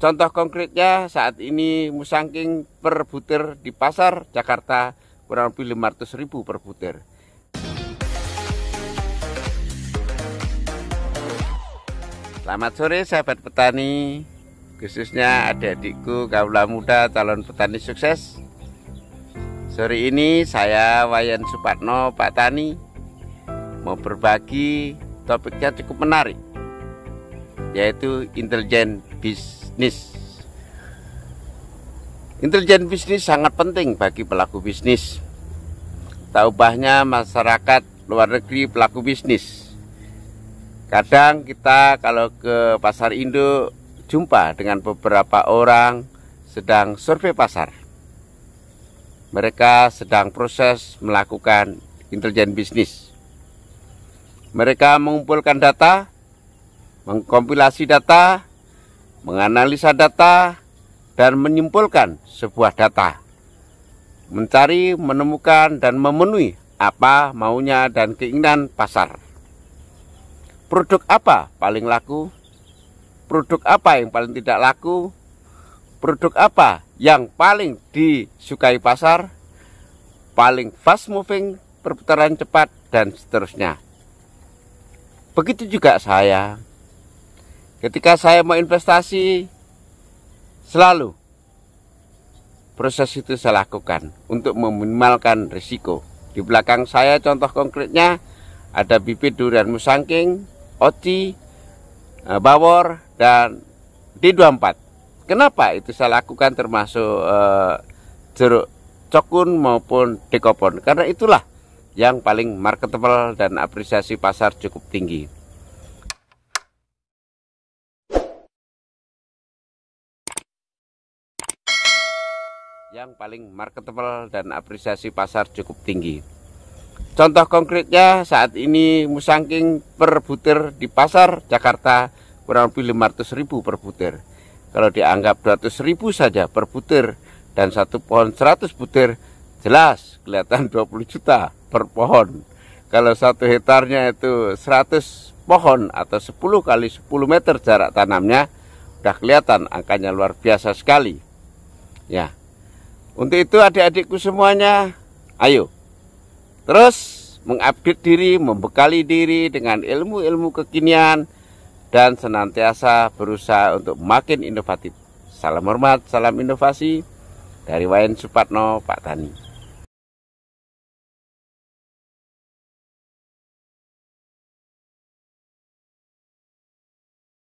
contoh konkretnya saat ini musangking per butir di pasar Jakarta kurang lebih 500.000 per butir. Selamat sore sahabat petani, khususnya adik-adikku kaula muda calon petani sukses. Sore ini saya Wayan Supatno, Pak Tani, mau berbagi topiknya cukup menarik, yaitu intelijen bisnis. Intelijen bisnis sangat penting bagi pelaku bisnis. Tak ubahnya masyarakat luar negeri pelaku bisnis. Kadang kita kalau ke pasar induk jumpa dengan beberapa orang sedang survei pasar. Mereka sedang proses melakukan intelijen bisnis. Mereka mengumpulkan data, mengkompilasi data, menganalisa data, dan menyimpulkan sebuah data. Mencari, menemukan, dan memenuhi apa maunya dan keinginan pasar. Produk apa paling laku? Produk apa yang paling tidak laku? Produk apa yang paling disukai pasar? Paling fast moving, perputaran cepat, dan seterusnya. Begitu juga saya. Ketika saya mau investasi, selalu proses itu saya lakukan untuk meminimalkan risiko. Di belakang saya contoh konkretnya ada bibit durian musangking, oci, bawor, dan D24. Kenapa itu saya lakukan termasuk jeruk cokun maupun dekopon? Karena itulah yang paling marketable dan apresiasi pasar cukup tinggi. Yang paling marketable dan apresiasi pasar cukup tinggi. Contoh konkretnya saat ini musangking per butir di pasar Jakarta kurang lebih 500.000 per butir. Kalau dianggap 200.000 saja per butir dan satu pohon 100 butir, jelas kelihatan 20 juta per pohon. Kalau 1 hektarnya itu 100 pohon atau 10 kali 10 meter jarak tanamnya, udah kelihatan angkanya luar biasa sekali. Ya. Untuk itu adik-adikku semuanya, ayo terus mengupdate diri, membekali diri dengan ilmu-ilmu kekinian, dan senantiasa berusaha untuk makin inovatif. Salam hormat, salam inovasi dari Wayan Supatno, Pak Tani.